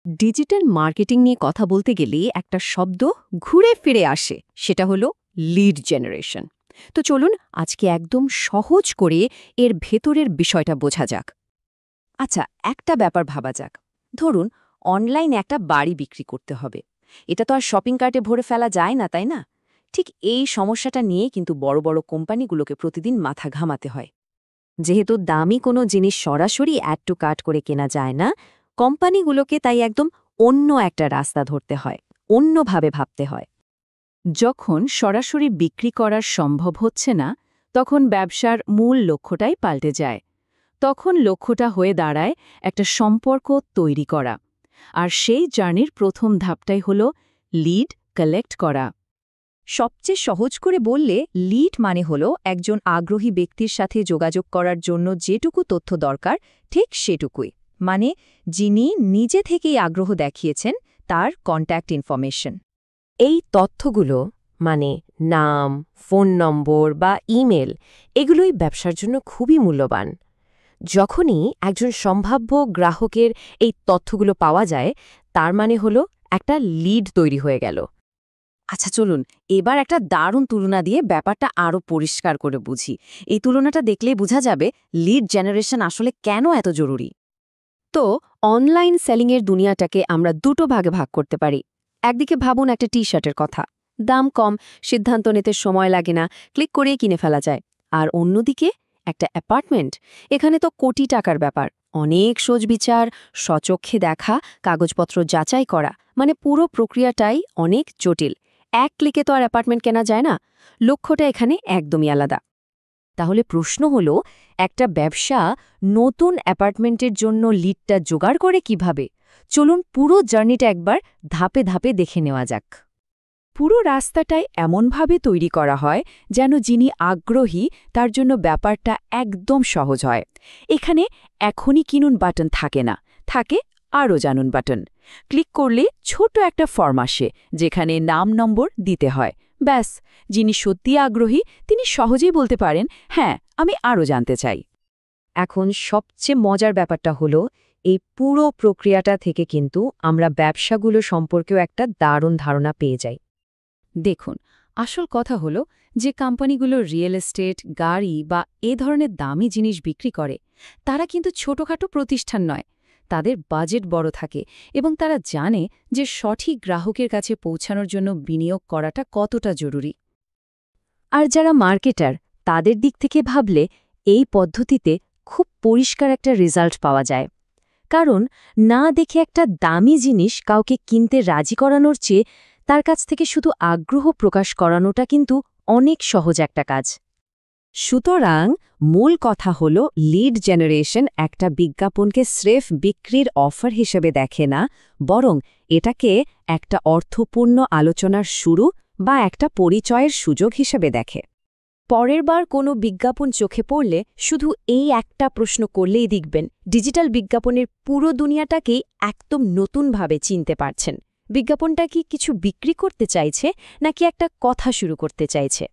Digital marketing নিয়ে কথা বলতে গেলে একটা শব্দ ঘুরে ফিরে আসে, সেটা হলো লিড জেনারেশন। তো চলুন আজকে একদম সহজ করে এর ভেতরের বিষয়টা বোঝা যাক। আচ্ছা, একটা ব্যাপার ভাবা যাক। ধরুন অনলাইনে একটা বাড়ি বিক্রি করতে হবে। এটা তো আর শপিং কার্টে ভরে ফেলা যায় না, তাই না? ঠিক এই সমস্যাটা নিয়ে কিন্তু বড় বড় কোম্পানিগুলোকে প্রতিদিন মাথা ঘামাতে হয়। যেহেতু দামি কোনো জিনিস সরাসরি অ্যাড টু কার্ট করে কেনা যায় না, কোম্পানিগুলোকে তাই একদম অন্য একটা রাস্তা ধরতে হয়, অন্যভাবে ভাবতে হয়। যখন সরাসরি বিক্রি করা সম্ভব হচ্ছে না, তখন ব্যবসার মূল লক্ষ্যটাই পাল্টে যায়। তখন লক্ষ্যটা হয়ে দাঁড়ায় একটা সম্পর্ক তৈরি করা। আর সেই জার্নির প্রথম ধাপটাই হল লিড কালেক্ট করা। সবচেয়ে সহজ করে বললে লিড মানে হল একজন আগ্রহী ব্যক্তির সাথে যোগাযোগ করার জন্য যেটুকু তথ্য দরকার, ঠিক সেটুকুই। মানে যিনি নিজে থেকেই আগ্রহ দেখিয়েছেন, তার কন্ট্যাক্ট ইনফরমেশন। এই তথ্যগুলো মানে নাম, ফোন নম্বর বা ইমেল, এগুলোই ব্যবসার জন্য খুবই মূল্যবান। যখনই একজন সম্ভাব্য গ্রাহকের এই তথ্যগুলো পাওয়া যায়, তার মানে হলো একটা লিড তৈরি হয়ে গেল। আচ্ছা চলুন এবার একটা দারুণ তুলনা দিয়ে ব্যাপারটা আরও পরিষ্কার করে বুঝি। এই তুলনাটা দেখলেই বোঝা যাবে লিড জেনারেশন আসলে কেন এত জরুরি। তো অনলাইন সেলিংয়ের দুনিয়াটাকে আমরা দুটো ভাগে ভাগ করতে পারি। একদিকে ভাবুন একটা টি-শার্টের কথা। দাম কম, সিদ্ধান্ত নিতে সময় লাগে না, ক্লিক করেই কিনে ফেলা যায়। আর অন্যদিকে একটা অ্যাপার্টমেন্ট, এখানে তো কোটি টাকার ব্যাপার। অনেক সোজবিচার, স্বচক্ষে দেখা, কাগজপত্র যাচাই করা, মানে পুরো প্রক্রিয়াটাই অনেক জটিল। এক ক্লিকে তো আর অ্যাপার্টমেন্ট কেনা যায় না। লক্ষ্যটা এখানে একদমই আলাদা। তাহলে প্রশ্ন হলো, একটা ব্যবসা নতুন অ্যাপার্টমেন্টের জন্য লিডটা জোগাড় করে কিভাবে? চলুন পুরো জার্নিটা একবার ধাপে ধাপে দেখে নেওয়া যাক। পুরো রাস্তাটাই এমনভাবে তৈরি করা হয় যেন যিনি আগ্রহী তার জন্য ব্যাপারটা একদম সহজ হয়। এখানে এখনই কিনুন বাটন থাকে না, থাকে আরও জানুন বাটন। ক্লিক করলে ছোট একটা ফর্ম আসে, যেখানে নাম নম্বর দিতে হয়। ব্যাস, যিনি সত্যি আগ্রহী তিনি সহজেই বলতে পারেন, হ্যাঁ আমি আরও জানতে চাই। এখন সবচেয়ে মজার ব্যাপারটা হলো, এই পুরো প্রক্রিয়াটা থেকে কিন্তু আমরা ব্যবসাগুলো সম্পর্কেও একটা দারুণ ধারণা পেয়ে যাই। দেখুন, আসল কথা হলো যে কোম্পানিগুলো রিয়েল এস্টেট, গাড়ি বা এ ধরনের দামি জিনিস বিক্রি করে, তারা কিন্তু ছোটখাটো প্রতিষ্ঠান নয়। তাদের বাজেট বড় থাকে এবং তারা জানে যে সঠিক গ্রাহকের কাছে পৌঁছানোর জন্য বিনিয়োগ করাটা কতটা জরুরি। আর যারা মার্কেটার, তাদের দিক থেকে ভাবলে এই পদ্ধতিতে খুব পরিষ্কার একটা রেজাল্ট পাওয়া যায়। কারণ না দেখে একটা দামি জিনিস কাউকে কিনতে রাজি করানোর চেয়ে তার কাছ থেকে শুধু আগ্রহ প্রকাশ করানোটা কিন্তু অনেক সহজ একটা কাজ। সুতরাং মূল কথা হল, লিড জেনারেশন একটা বিজ্ঞাপনকে স্রেফ বিক্রির অফার হিসেবে দেখে না, বরং এটাকে একটা অর্থপূর্ণ আলোচনার শুরু বা একটা পরিচয়ের সুযোগ হিসেবে দেখে। পরের বার কোনো বিজ্ঞাপন চোখে পড়লে শুধু এই একটা প্রশ্ন করলেই দেখবেন ডিজিটাল বিজ্ঞাপনের পুরো দুনিয়াটাকেই একদম নতুনভাবে চিনতে পারছেন। বিজ্ঞাপনটা কি কিছু বিক্রি করতে চাইছে, নাকি একটা কথা শুরু করতে চাইছে?